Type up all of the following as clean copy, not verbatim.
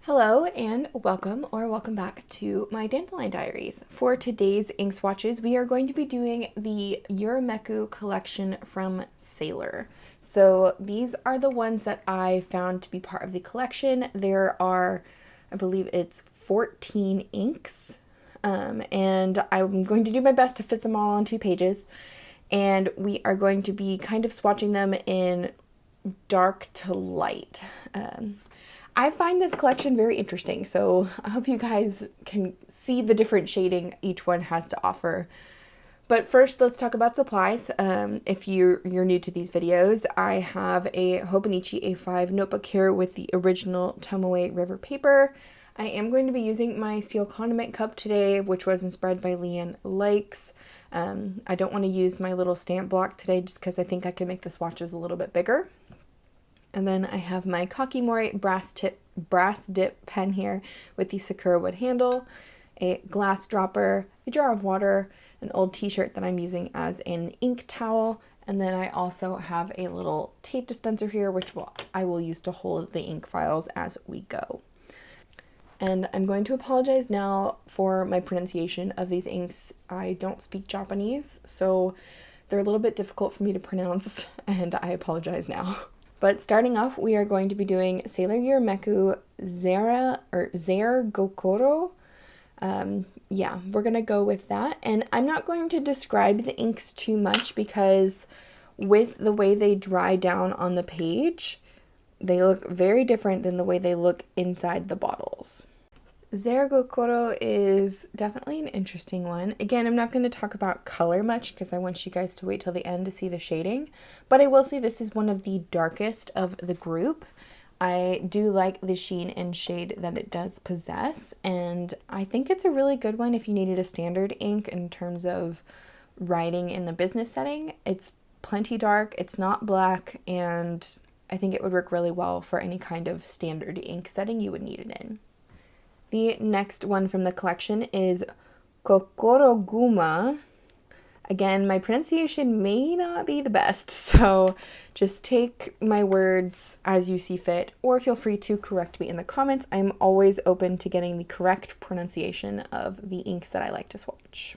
Hello and welcome back to my Dandelion Diaries. For today's ink swatches, we are going to be doing the Yurameku collection from Sailor. So these are the ones that I found to be part of the collection. There are, I believe it's 14 inks, and I'm going to do my best to fit them all on 2 pages. And we are going to be kind of swatching them in dark to light. I find this collection very interesting, so I hope you guys can see the different shading each one has to offer. But first, let's talk about supplies. If you're new to these videos, I have a 𝗏𝗏𝗏𝗏 A5 notebook here with the original Tomoe River paper. I am going to be using my steel condiment cup today, which was inspired by Leanne Lakes. I don't want to use my little stamp block today just because I think I can make the swatches a little bit bigger. And then I have my 𝗏𝗏𝗏𝗏 brass dip pen here with the sakura wood handle, a glass dropper, a jar of water, an old t-shirt that I'm using as an ink towel, and then I also have a little tape dispenser here which I will use to hold the ink files as we go. And I'm going to apologize now for my pronunciation of these inks. I don't speak Japanese, so they're a little bit difficult for me to pronounce, and I apologize now. But starting off, we are going to be doing Sailor Yurameku Zaregokoro. Yeah, we're going to go with that. And I'm not going to describe the inks too much because with the way they dry down on the page, they look very different than the way they look inside the bottles. Zaregokoro is definitely an interesting one. Again, I'm not going to talk about color much because I want you guys to wait till the end to see the shading, but I will say this is one of the darkest of the group. I do like the sheen and shade that it does possess, and I think it's a really good one if you needed a standard ink in terms of writing in the business setting. It's plenty dark, it's not black, and I think it would work really well for any kind of standard ink setting you would need it in. The next one from the collection is Kokoroguma. Again, my pronunciation may not be the best, so just take my words as you see fit, or feel free to correct me in the comments. I'm always open to getting the correct pronunciation of the inks that I like to swatch.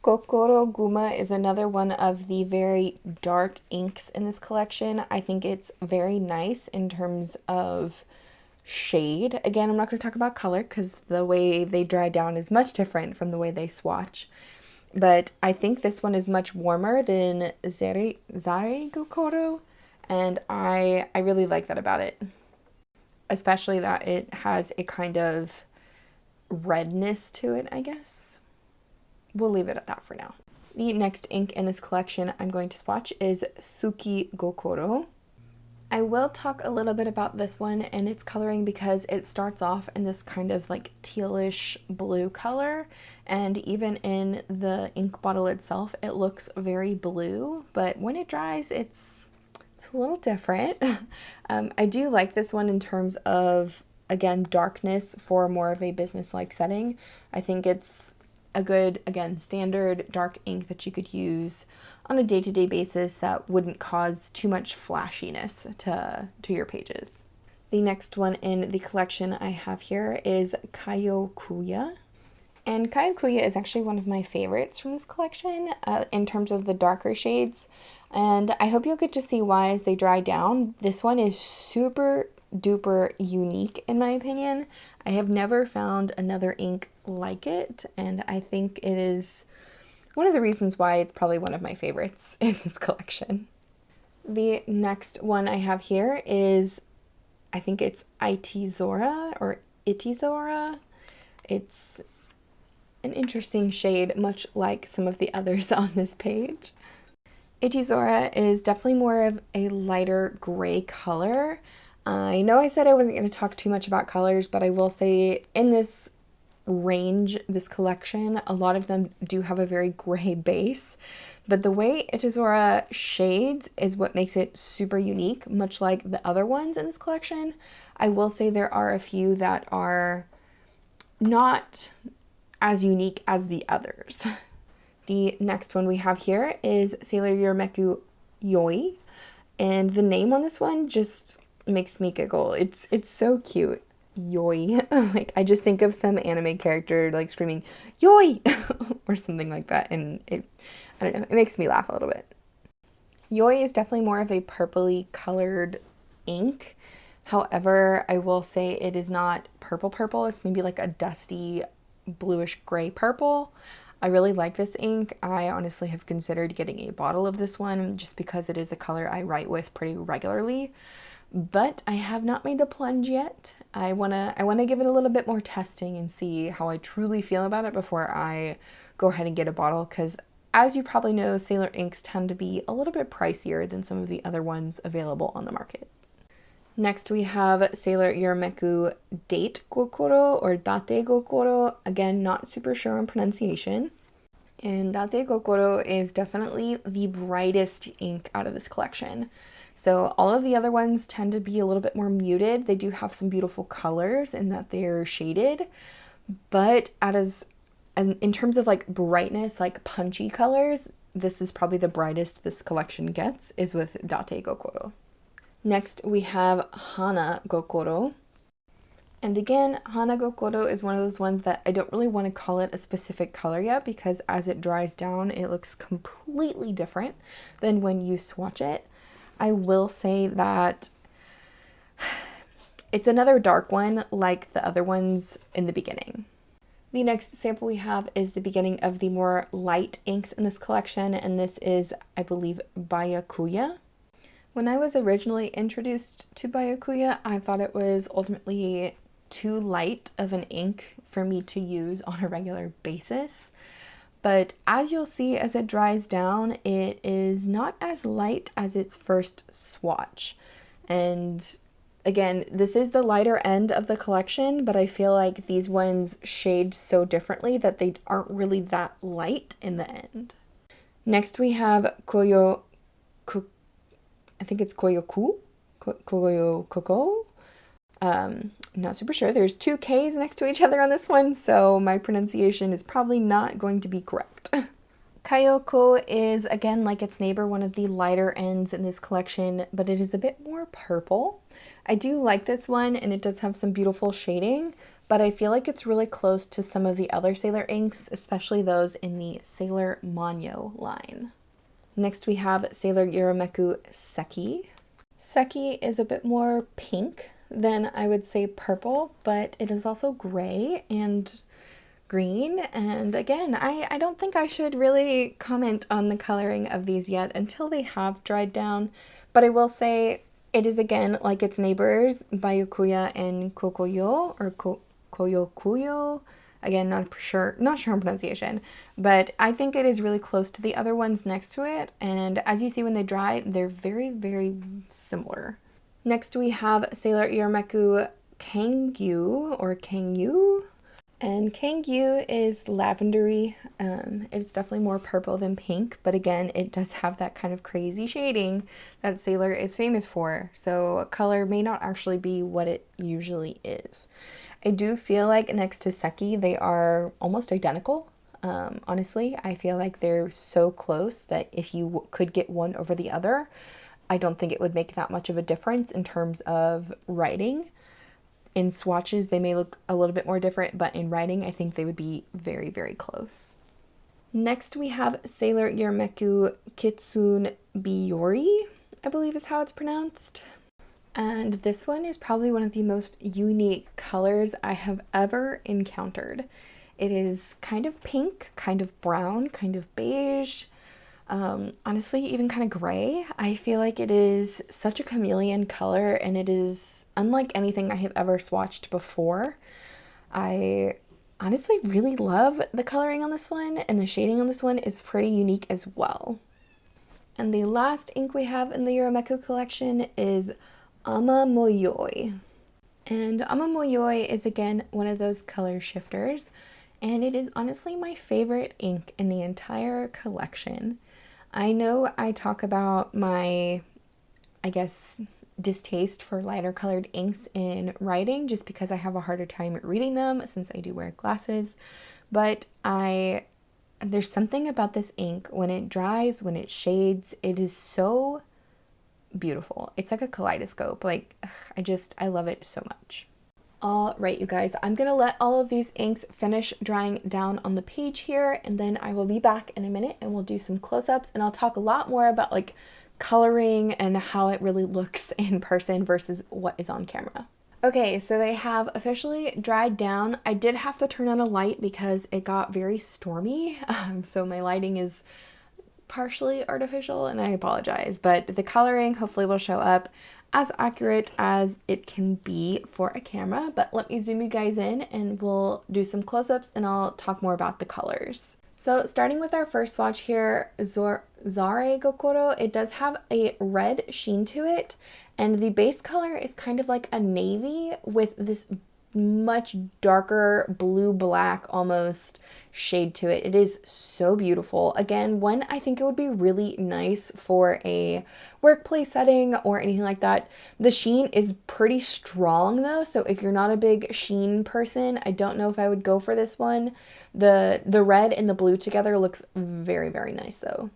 Kokoroguma is another one of the very dark inks in this collection. I think it's very nice in terms of shade. Again, I'm not going to talk about color because the way they dry down is much different from the way they swatch. But I think this one is much warmer than Zaregokoro, and I really like that about it. Especially that it has a kind of redness to it, I guess. We'll leave it at that for now. The next ink in this collection I'm going to swatch is Sukigokoro. I will talk a little bit about this one and its coloring because it starts off in this kind of like tealish blue color, and even in the ink bottle itself it looks very blue, but when it dries it's a little different. I do like this one in terms of, again, darkness for more of a business-like setting. I think it's a good, again, standard dark ink that you could use on a day-to-day basis that wouldn't cause too much flashiness to your pages. The next one in the collection I have here is Kyokuya. And Kyokuya is actually one of my favorites from this collection in terms of the darker shades. And I hope you'll get to see why as they dry down. This one is super duper unique in my opinion. I have never found another ink like it, and I think it is one of the reasons why it's probably one of my favorites in this collection. The next one I have here is, I think it's 𝗖𝗃𝗁𝗏 or 𝗖𝗃𝗁𝗏. It's an interesting shade, much like some of the others on this page. 𝗖𝗃𝗁𝗏 is definitely more of a lighter gray color. I know I said I wasn't going to talk too much about colors, but I will say in this range, this collection, a lot of them do have a very gray base, but the way 𝗖𝗃𝗁𝗏 shades is what makes it super unique, much like the other ones in this collection. I will say there are a few that are not as unique as the others. The next one we have here is Sailor Yurameku Yoi, and the name on this one just makes me giggle. It's so cute. Yoi. Like, I just think of some anime character like screaming Yoi or something like that, and I don't know, it makes me laugh a little bit. Yoi is definitely more of a purpley colored ink. However, I will say it is not purple purple. It's maybe like a dusty bluish gray purple. I really like this ink. I honestly have considered getting a bottle of this one just because it is a color I write with pretty regularly. But I have not made the plunge yet. I wanna give it a little bit more testing and see how I truly feel about it before I go ahead and get a bottle, because as you probably know, Sailor inks tend to be a little bit pricier than some of the other ones available on the market. Next we have Sailor Yurameku Dategokoro or Dategokoro. Again, not super sure on pronunciation. And Dategokoro is definitely the brightest ink out of this collection. So all of the other ones tend to be a little bit more muted. They do have some beautiful colors in that they're shaded, but in terms of like brightness, like punchy colors, this is probably the brightest this collection gets, is with Dategokoro. Next we have Hanagokoro. And again, Hanagokoro is one of those ones that I don't really want to call it a specific color yet, because as it dries down, it looks completely different than when you swatch it. I will say that it's another dark one like the other ones in the beginning. The next sample we have is the beginning of the more light inks in this collection, and this is, I believe, Byakuya. When I was originally introduced to Byakuya, I thought it was ultimately too light of an ink for me to use on a regular basis. But as you'll see as it dries down, it is not as light as its first swatch. And again, this is the lighter end of the collection, but I feel like these ones shade so differently that they aren't really that light in the end. Next we have I think it's Koyoku? Koyokoko? Not super sure. There's two K's next to each other on this one, so my pronunciation is probably not going to be correct. Kayoko is, again, like its neighbor, one of the lighter ends in this collection, but it is a bit more purple. I do like this one, and it does have some beautiful shading, but I feel like it's really close to some of the other Sailor inks, especially those in the Sailor Manyo line. Next we have Sailor Yurameku Seki. Seki is a bit more pink than I would say purple, but it is also gray and green. And again, I don't think I should really comment on the coloring of these yet until they have dried down, but I will say it is, again, like its neighbors, Byakuya and Kokoyo or Koyokuyo. Again, not sure on pronunciation, but I think it is really close to the other ones next to it, and as you see when they dry, they're very, very similar. Next we have Sailor Yurameku Kangyou or Kangyou, and Kangyou is lavendery. It's definitely more purple than pink, but again, it does have that kind of crazy shading that Sailor is famous for, so color may not actually be what it usually is. I do feel like next to Seki, they are almost identical. Honestly, I feel like they're so close that if you could get one over the other, I don't think it would make that much of a difference in terms of writing. In swatches, they may look a little bit more different, but in writing, I think they would be very, very close. Next, we have Sailor Yurameku Kitsune Biyori, I believe is how it's pronounced. And this one is probably one of the most unique colors I have ever encountered. It is kind of pink, kind of brown, kind of beige, honestly even kind of gray. I feel like it is such a chameleon color, and it is unlike anything I have ever swatched before. I honestly really love the coloring on this one, and the shading on this one is pretty unique as well. And the last ink we have in the Yurameku collection is Amamoyoi. And Amamoyoi is, again, one of those color shifters, and it is honestly my favorite ink in the entire collection. I know I talk about my, I guess, distaste for lighter colored inks in writing just because I have a harder time reading them since I do wear glasses, but there's something about this ink when it dries, when it shades, it is so beautiful. It's like a kaleidoscope. Like, I love it so much. All right, you guys, I'm gonna let all of these inks finish drying down on the page here, and then I will be back in a minute and we'll do some close-ups, and I'll talk a lot more about like coloring and how it really looks in person versus what is on camera. Okay, so they have officially dried down. I did have to turn on a light because it got very stormy, so my lighting is partially artificial and I apologize, but the coloring hopefully will show up as accurate as it can be for a camera. But let me zoom you guys in and we'll do some close-ups and I'll talk more about the colors. So starting with our first swatch here, Zaregokoro, it does have a red sheen to it, and the base color is kind of like a navy with this much darker blue black almost shade to it. It is so beautiful. Again, one I think it would be really nice for a workplace setting or anything like that. The sheen is pretty strong though, so if you're not a big sheen person, I don't know if I would go for this one. The red and the blue together looks very, very nice though.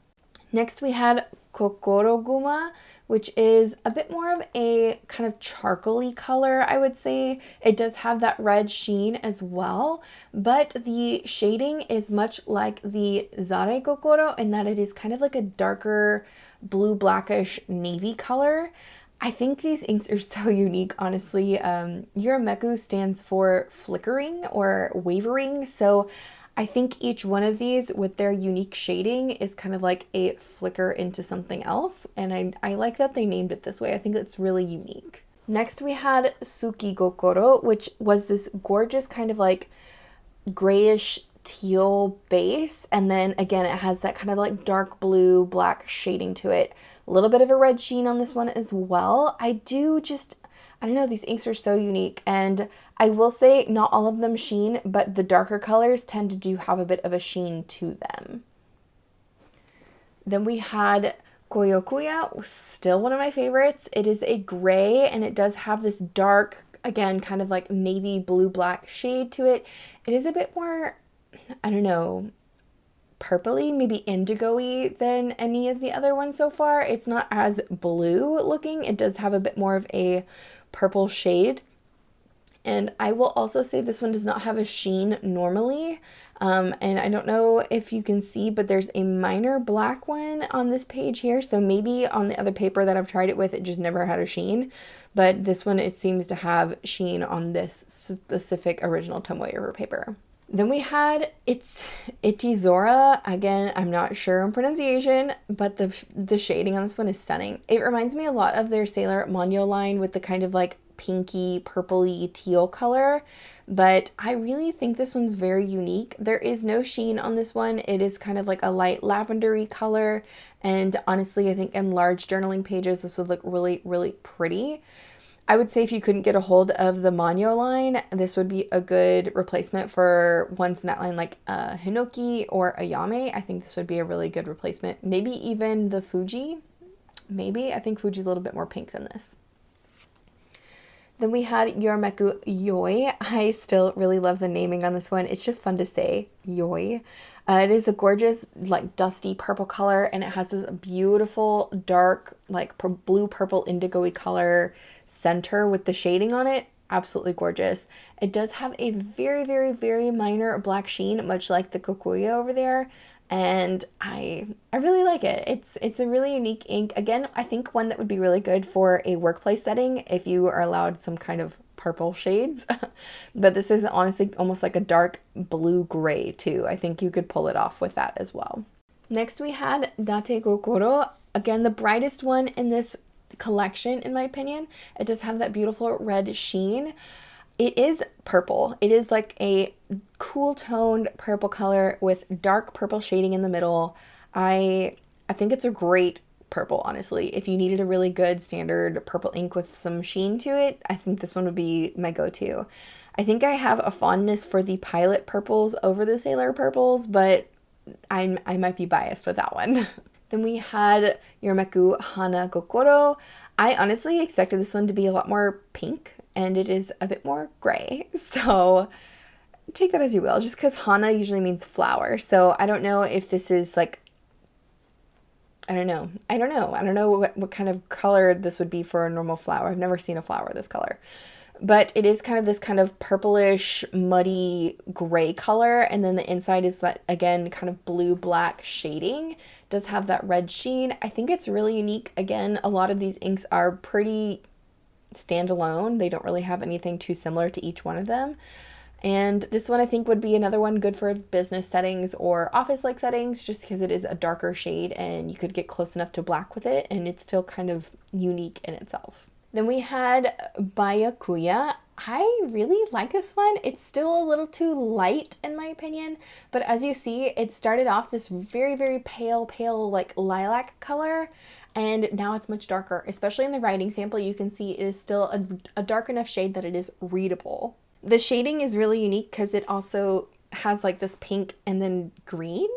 Next we had Kokoroguma, which is a bit more of a kind of charcoaly color, I would say. It does have that red sheen as well, but the shading is much like the Zaregokoro in that it is kind of like a darker blue blackish navy color. I think these inks are so unique, honestly. Yurameku stands for flickering or wavering, so I think each one of these with their unique shading is kind of like a flicker into something else, and I like that they named it this way. I think it's really unique. Next we had Sukigokoro, which was this gorgeous kind of like grayish teal base, and then again it has that kind of like dark blue black shading to it. A little bit of a red sheen on this one as well. I don't know, these inks are so unique, and I will say not all of them sheen, but the darker colors tend to do have a bit of a sheen to them. Then we had Kyokuya, still one of my favorites. It is a gray and it does have this dark, again, kind of like navy blue black shade to it. It is a bit more, I don't know, purpley, maybe indigo-y than any of the other ones so far. It's not as blue looking. It does have a bit more of a purple shade. And I will also say this one does not have a sheen normally. And I don't know if you can see, but there's a minor black one on this page here. So maybe on the other paper that I've tried it with, it just never had a sheen. But this one, it seems to have sheen on this specific original 𝗬𝘁𝘁𝗏 paper. Then we had 𝗬𝘁𝘁𝗏. Again, I'm not sure on pronunciation, but the shading on this one is stunning. It reminds me a lot of their Sailor Manyo line with the kind of like pinky, purpley, teal color, but I really think this one's very unique. There is no sheen on this one. It is kind of like a light lavendery color, and honestly, I think in large journaling pages, this would look really, really pretty. I would say if you couldn't get a hold of the Manyo line, this would be a good replacement for ones in that line like Hinoki or Ayame. I think this would be a really good replacement. Maybe even the Fuji. Maybe. I think Fuji's a little bit more pink than this. Then we had Yurameku Yoi. I still really love the naming on this one. It's just fun to say, Yoi. It is a gorgeous, like, dusty purple color, and it has this beautiful, dark, like, blue, purple, indigo-y color center with the shading on it. Absolutely gorgeous. It does have a very, very, very minor black sheen, much like the Kokuya over there, and I really like it. It's a really unique ink. Again, I think one that would be really good for a workplace setting if you are allowed some kind of purple shades. But this is honestly almost like a dark blue gray too. I think you could pull it off with that as well. Next we had Dategokoro. Again, the brightest one in this collection in my opinion. It does have that beautiful red sheen. It is purple. It is like a cool toned purple color with dark purple shading in the middle. I think it's a great purple, honestly. If you needed a really good standard purple ink with some sheen to it, I think this one would be my go-to. I think I have a fondness for the Pilot purples over the Sailor purples, but I might be biased with that one. Then we had Yurameku Hanagokoro. I honestly expected this one to be a lot more pink, and it is a bit more gray. So take that as you will, just because Hana usually means flower. So I don't know if this is like, I don't know what kind of color this would be for a normal flower. I've never seen a flower this color. but it is kind of this kind of purplish, muddy gray color. And then the inside is that, again, kind of blue-black shading. It does have that red sheen. I think it's really unique. Again, a lot of these inks are pretty standalone. They don't really have anything too similar to each one of them. And this one I think would be another one good for business settings or office-like settings, just because it is a darker shade and you could get close enough to black with it and it's still kind of unique in itself. Then we had Byakuya. I really like this one. It's still a little too light in my opinion, but as you see, it started off this very, very pale like lilac color, and now it's much darker. Especially in the writing sample, you can see it is still a dark enough shade that it is readable. The shading is really unique because it also has like this pink and then green.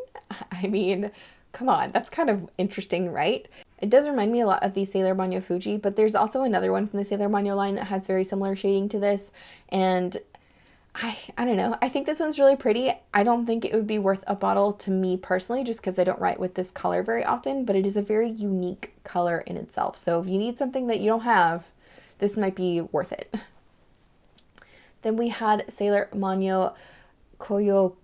I mean, come on, that's kind of interesting, right? It does remind me a lot of the Sailor Banyo Fuji, but there's also another one from the Sailor Banyo line that has very similar shading to this, and I don't know. I think this one's really pretty. I don't think it would be worth a bottle to me personally, just because I don't write with this color very often, but it is a very unique color in itself. So if you need something that you don't have, this might be worth it. Then we had Sailor Banyo Kyokuya.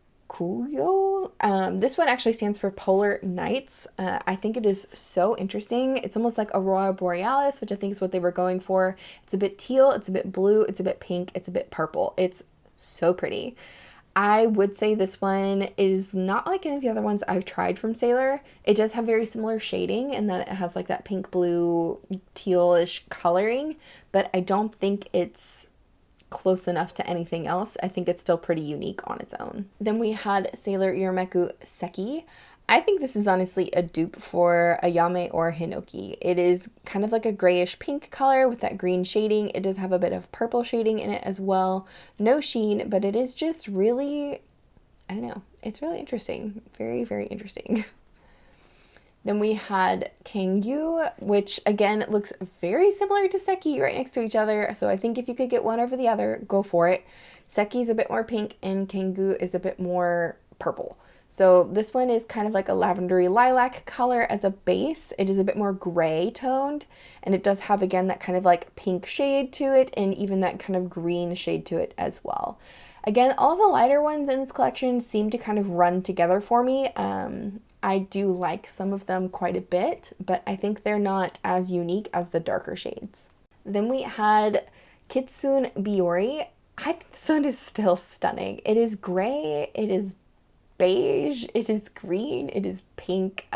This one actually stands for Polar Nights. I think it is so interesting. It's almost like Aurora Borealis, which I think is what they were going for. It's a bit teal, it's a bit blue, it's a bit pink, it's a bit purple. It's so pretty. I would say this one is not like any of the other ones I've tried from Sailor. It does have very similar shading in that it has like that pink, blue, tealish coloring, but I don't think it's close enough to anything else. I think it's still pretty unique on its own. Then we had Sailor Yurameku Seki. I think this is honestly a dupe for Ayame or Hinoki. It is kind of like a grayish pink color with that green shading. It does have a bit of purple shading in it as well. No sheen, but it is just really, I don't know, it's really interesting. Very, very interesting. Then we had Kangyou, which again looks very similar to Seki, right next to each other. So I think if you could get one over the other, go for it. Seki is a bit more pink and Kangyou is a bit more purple. So this one is kind of like a lavendery lilac color as a base. It is a bit more gray toned, and it does have, again, that kind of like pink shade to it and even that kind of green shade to it as well. Again, all the lighter ones in this collection seem to kind of run together for me. I do like some of them quite a bit, but I think they're not as unique as the darker shades. Then we had Kitsune Biyori. I think this one is still stunning. It is gray, it is beige, it is green, it is pink.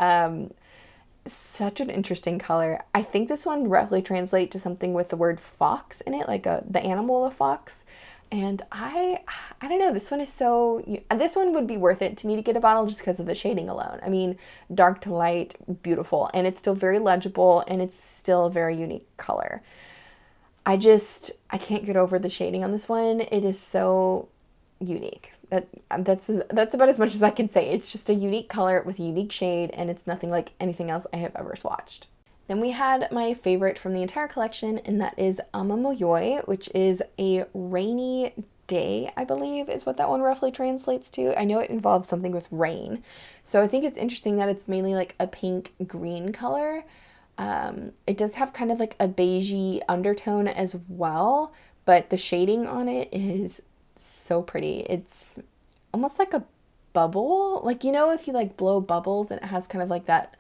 Such an interesting color. I think this one roughly translates to something with the word fox in it, like the animal of fox. And I don't know, this one is so, this one would be worth it to me to get a bottle just because of the shading alone. I mean, dark to light, beautiful, and it's still very legible, and it's still a very unique color. I can't get over the shading on this one. It is so unique. That's about as much as I can say. It's just a unique color with a unique shade, and it's nothing like anything else I have ever swatched. Then we had my favorite from the entire collection, and that is Amamoyoi, which is a rainy day, I believe is what that one roughly translates to. I know it involves something with rain. So I think it's interesting that it's mainly like a pink green color. It does have kind of like a beigey undertone as well, but the shading on it is so pretty. It's almost like a bubble. Like, you know, if you like blow bubbles and it has kind of like that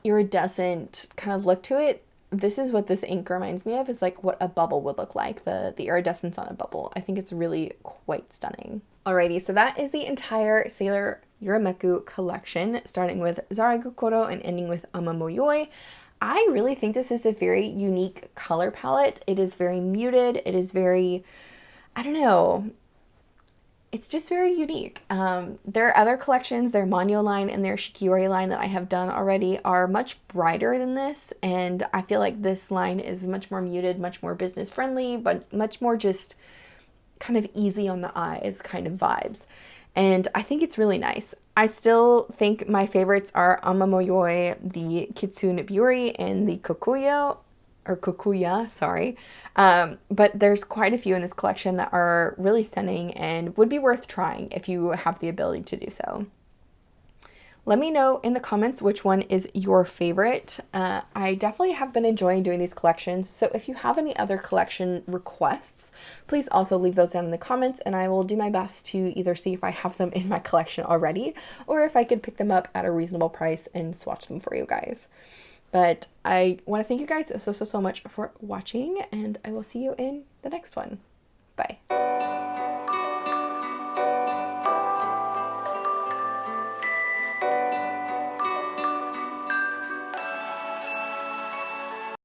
iridescent kind of look to it, this is what this ink reminds me of, is like what a bubble would look like, the iridescence on a bubble. I think it's really quite stunning. Alrighty, so that is the entire Sailor Yurameku collection, starting with Zaregokoro and ending with Amamoyoi. I really think this is a very unique color palette. It is very muted. It is very, I don't know, it's just very unique. There are other collections, their Manyo line and their Shikiori line that I have done already are much brighter than this, and I feel like this line is much more muted, much more business friendly, but much more just kind of easy on the eyes kind of vibes. And I think it's really nice. I still think my favorites are Amamoyoi, the Kitsune Biyori, and the Kokuya, sorry. But there's quite a few in this collection that are really stunning and would be worth trying if you have the ability to do so. Let me know in the comments which one is your favorite. I definitely have been enjoying doing these collections, so if you have any other collection requests, please also leave those down in the comments, and I will do my best to either see if I have them in my collection already, or if I could pick them up at a reasonable price and swatch them for you guys. But I want to thank you guys so much for watching, and I will see you in the next one. Bye.